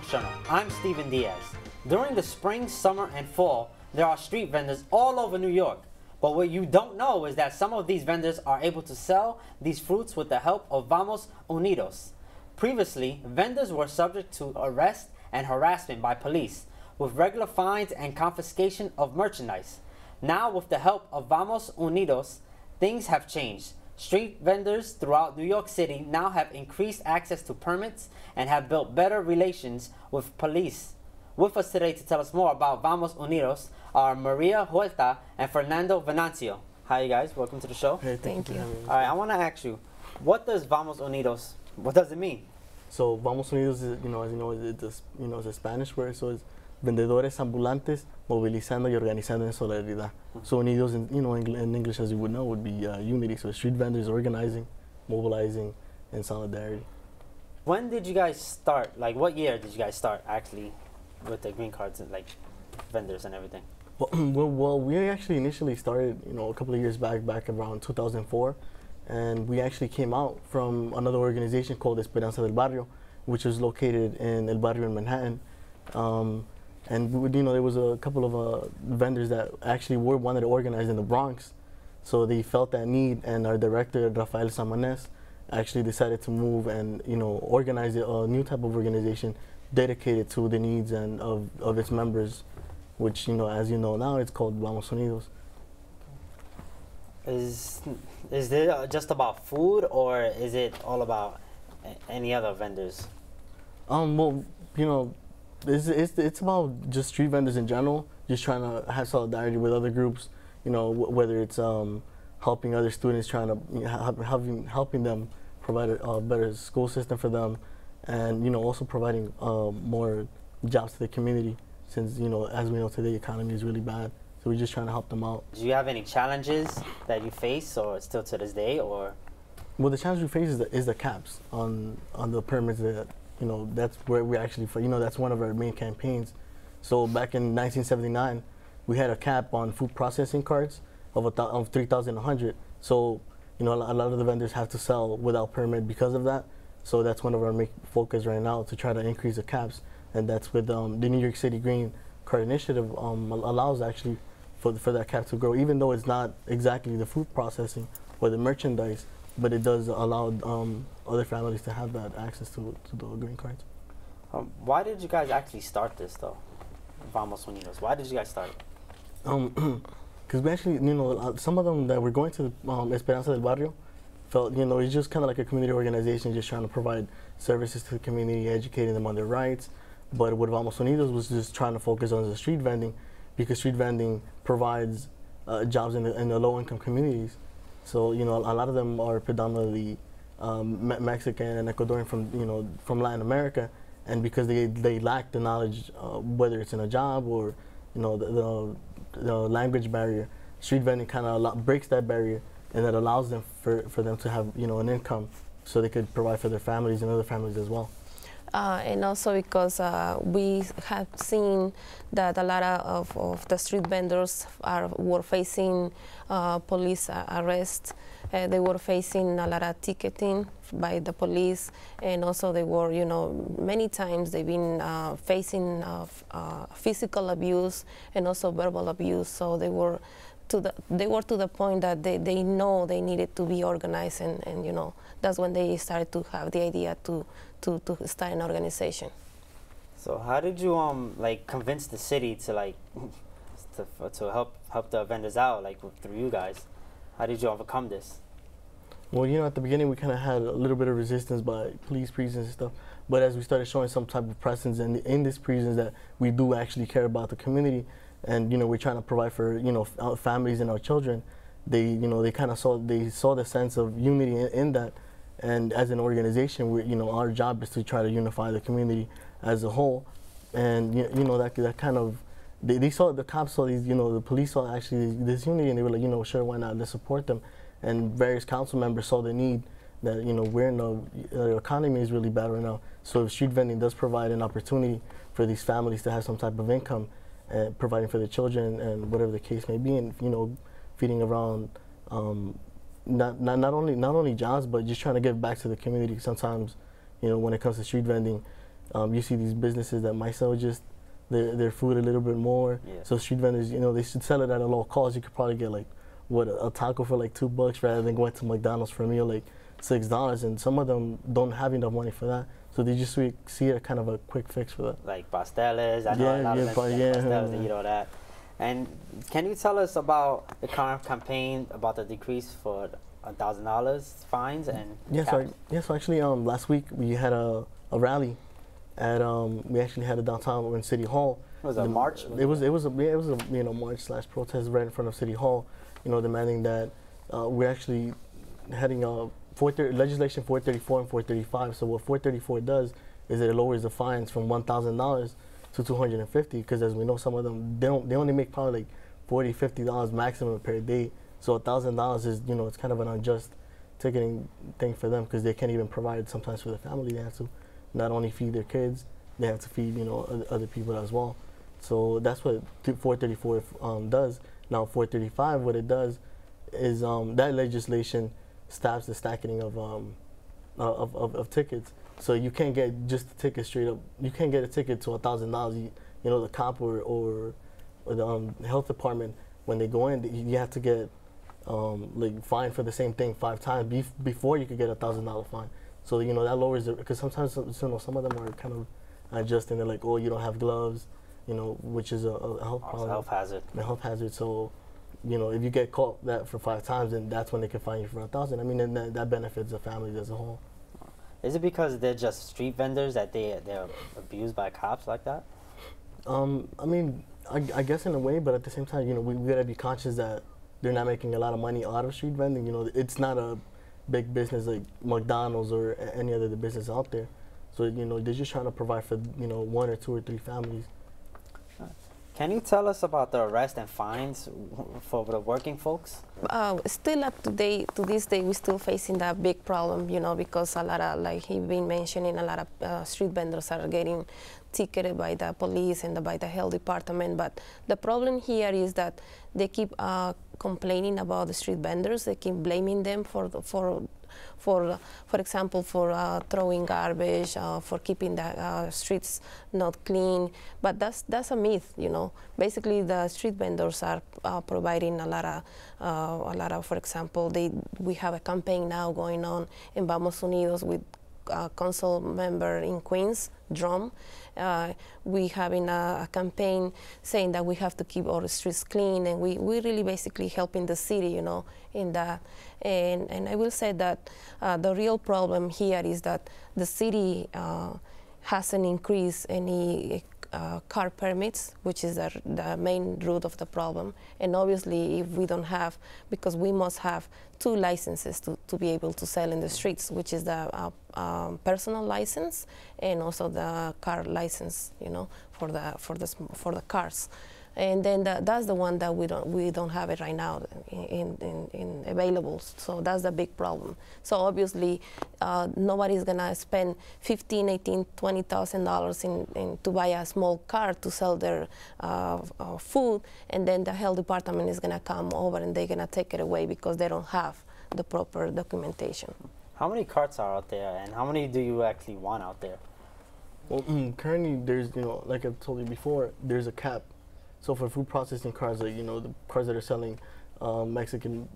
Journal. I'm Steven Diaz. During the spring, summer, and fall, there are street vendors all over New York. But what you don't know is that some of these vendors are able to sell these fruits with the help of Vamos Unidos. Previously, vendors were subject to arrest and harassment by police, with regular fines and confiscation of merchandise. Now, with the help of Vamos Unidos, things have changed. Street vendors throughout New York City now have increased access to permits and have built better relations with police. With us today to tell us more about Vamos Unidos are Maria Huerta and Fernando Venancio. Hi, you guys. Welcome to the show. Hey, thank you. All right, I want to ask you, what does Vamos Unidos, what does it mean? So Vamos Unidos, is, as you know, it's a Spanish word. So it's vendedores ambulantes movilizando y organizando en solidaridad. So Unidos, in English, as you would know, would be unity. So street vendors organizing, mobilizing, and solidarity. When did you guys start? Like, what year did you guys start actually with the green cards and like vendors and everything? Well, we actually initially started, a couple of years back around 2004, and we actually came out from another organization called Esperanza del Barrio, which is located in El Barrio in Manhattan. And there was a couple of vendors that actually wanted to organize in the Bronx, so they felt that need, and our director Rafael Samanes actually decided to move and organize a new type of organization dedicated to the needs and of its members, which as you know now, it's called Vamos Unidos. Is it just about food, or is it all about any other vendors? Well, it's about just street vendors in general, just trying to have solidarity with other groups, whether it's helping other students, trying to helping them provide a better school system for them, and also providing more jobs to the community, since as we know today, the economy is really bad, so we're just trying to help them out. Do you have any challenges that you face, or still to this day, or? Well, the challenge we face is the caps on the permits that. That's where we actually, that's one of our main campaigns. So back in 1979, we had a cap on food processing cards of 3,100. So, a lot of the vendors have to sell without permit because of that. So that's one of our main focus right now, to try to increase the caps. And that's with the New York City Green Card Initiative allows actually for that cap to grow, even though it's not exactly the food processing or the merchandise, but it does allow other families to have that access to the green cards. Why did you guys actually start this, though? Vamos Unidos. Why did you guys start it? Because we actually, some of them that were going to Esperanza del Barrio felt, it's just kind of like a community organization, just trying to provide services to the community, educating them on their rights. But what Vamos Unidos was just trying to focus on the street vending, because street vending provides jobs in the low-income communities. So a lot of them are predominantly Mexican and Ecuadorian from Latin America, and because they lack the knowledge, whether it's in a job or the language barrier, street vending kind of breaks that barrier, and that allows them for them to have an income, so they could provide for their families and other families as well. And also because we have seen that a lot of the street vendors were facing police arrest. They were facing a lot of ticketing by the police, and also they were, many times they've been facing physical abuse and also verbal abuse. So they were to the point that they know they needed to be organized, and that's when they started to have the idea to start an organization. So how did you convince the city to to help the vendors out through you guys? How did you overcome this? Well, at the beginning we kind of had a little bit of resistance by police prisons and stuff, but as we started showing some type of presence in these prisons that we do actually care about the community, and we're trying to provide for our families and our children, they kind of saw the sense of unity in that. And as an organization, our job is to try to unify the community as a whole. And that kind of, the cops saw these, the police saw actually this unity, and they were like, sure, why not? Let's support them. And various council members saw the need that we're in the economy is really bad right now. So if street vending does provide an opportunity for these families to have some type of income, providing for their children and whatever the case may be, and feeding around. Not only jobs, but just trying to give back to the community. Sometimes, when it comes to street vending, You see these businesses that might sell just their food a little bit more. Yeah. So street vendors, you know, they should sell it at a low cost. You could probably get like a taco for like $2 rather than going to McDonald's for a meal like $6. And some of them don't have enough money for that. So they just see it kind of a quick fix for that. Like pasteles, I know a lot of them pasteles, they eat all that. And can you tell us about the current campaign about the decrease for $1,000 fines and caps? So actually last week we had a rally at we actually had it downtown in City Hall. Was it a march? It was a march/protest right in front of City Hall, you know, demanding that we're actually heading legislation 434 and 435. So what 434 does is it lowers the fines from $1,000 to $250, because as we know, some of them they only make probably like $40-50 maximum per day. So $1,000 is, you know, it's kind of an unjust ticketing thing for them, because they can't even provide sometimes for the family. They have to not only feed their kids, they have to feed, you know, other people as well. So that's what 434 does. Now 435, what it does is that legislation stops the stacking of tickets. So you can't get just a ticket straight up. You can't get a ticket to $1,000. You know, the cop or the health department, when they go in, you have to get like fined for the same thing 5 times before you could get $1,000 fine. So, you know, that lowers it, because sometimes, you know, some of them are kind of unjust, and they're like, oh, you don't have gloves, you know, which is a health problem. Health hazard. A health hazard. So, you know, if you get caught that for 5 times, then that's when they can fine you for $1,000. I mean, and that benefits the families as a whole. Is it because they're just street vendors that they're abused by cops like that? I mean, I guess in a way, but at the same time, you know, we gotta be conscious that they're not making a lot of money out of street vending. You know, it's not a big business like McDonald's or any other business out there. So, you know, they're just trying to provide for, you know, 1 or 2 or 3 families. Can you tell us about the arrest and fines for the working folks? Still up to this day, we're still facing that big problem, you know, because a lot of, like he been mentioning, a lot of street vendors are getting ticketed by the police and by the health department. But the problem here is that they keep complaining about the street vendors. They keep blaming them for example, for throwing garbage, for keeping the streets not clean. But that's a myth, you know. Basically, the street vendors are providing a lot of, for example, we have a campaign now going on in Vamos Unidos with council member in Queens, Drum. We having a campaign saying that we have to keep our streets clean, and we really basically helping the city, you know, in that. And I will say that the real problem here is that the city hasn't increased any car permits, which is the main root of the problem. And obviously, if we don't have, because we must have 2 licenses to be able to sell in the streets, which is the personal license and also the car license, you know, for the cars. And then that's the one that we don't have it right now in available. So that's the big problem. So obviously, nobody's gonna spend $15,000, $18,000, $20,000 to buy a small car to sell their food, and then the health department is gonna come over and they're gonna take it away because they don't have the proper documentation. How many carts are out there, and how many do you actually want out there? Well, currently there's, you know, like I told you before, there's a cap. So for food processing cars, like, you know, the cars that are selling Mexican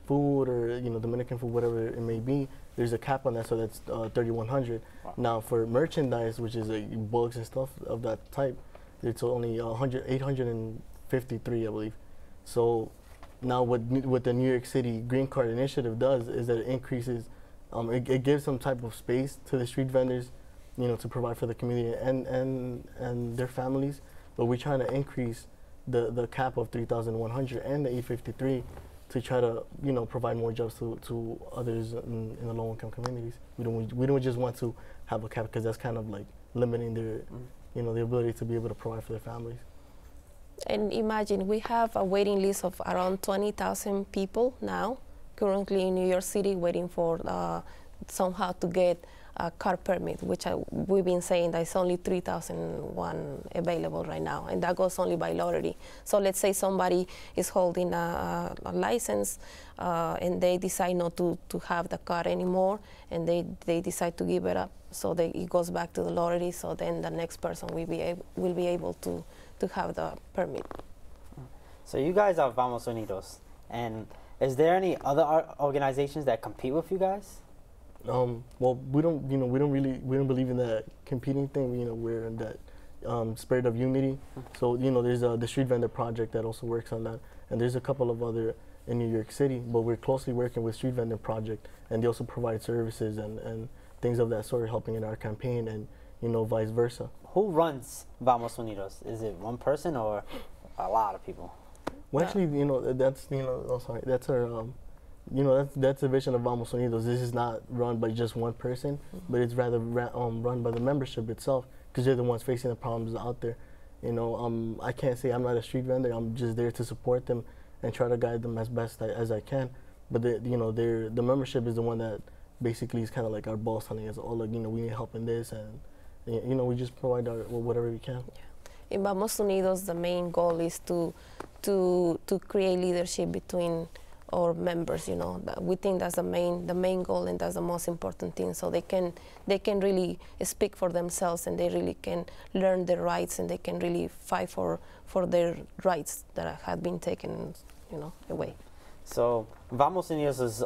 food or, you know, Dominican food, whatever it may be, there's a cap on that, so that's 3,100. Wow. Now for merchandise, which is like books and stuff of that type, it's only 853, I believe. So now what the New York City Green Card Initiative does is that it increases, it gives some type of space to the street vendors, you know, to provide for the community and their families. But we're trying to increase the cap of 3,100 and the 853 to try to, you know, provide more jobs to others in the low-income communities. We don't just want to have a cap, because that's kind of like limiting their, you know, the ability to be able to provide for their families. And imagine, we have a waiting list of around 20,000 people now, currently in New York City, waiting for somehow to get a car permit, which we've been saying that it's only 3,001 available right now, and that goes only by lottery. So let's say somebody is holding a license and they decide not to have the car anymore, and they decide to give it up. So it goes back to the lottery, so then the next person will be able to have the permit. So you guys are Vamos Unidos, and is there any other organizations that compete with you guys? Well, we don't believe in that competing thing. We're in that spirit of unity. So there's the Street Vendor Project that also works on that, and there's a couple of other in New York City. But we're closely working with Street Vendor Project, and they also provide services and things of that sort, helping in our campaign, and vice versa. Who runs Vamos Unidos? Is it one person or a lot of people? Well, actually, that's that's our that's the vision of Vamos Unidos. This is not run by just one person, but it's rather run by the membership itself, because they're the ones facing the problems out there. I can't say I'm not a street vendor. I'm just there to support them and try to guide them as best as I can. But the membership is the one that basically is kind of like our boss, telling us, oh, we need help in this, and we just provide whatever we can. Yeah. In Vamos Unidos, the main goal is to create leadership between our members. We think that's the main goal, and that's the most important thing. So they can really speak for themselves, and they really can learn their rights, and they can really fight for their rights that have been taken, away. So Vamos Unidos is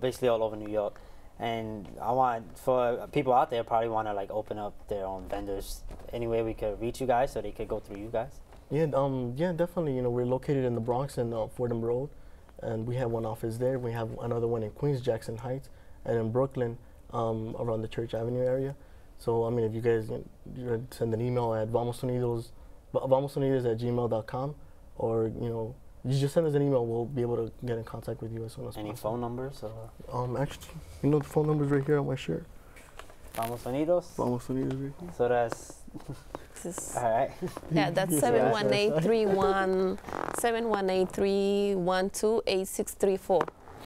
basically all over New York, and I want, for people out there, probably want to open up their own vendors. Any way we could reach you guys so they could go through you guys? Yeah, definitely. We're located in the Bronx and Fordham Road, and we have one office there. We have another one in Queens, Jackson Heights, and in Brooklyn, around the Church Avenue area. So, if you guys send an email at vamosunidos@gmail.com, or you just send us an email, we'll be able to get in contact with you as soon as possible. Any phone numbers? Or? Actually, the phone number's right here on my shirt. Vamos Unidos? Vamos Unidos right here. So that's... all right. Yeah, that's 718-312-8634.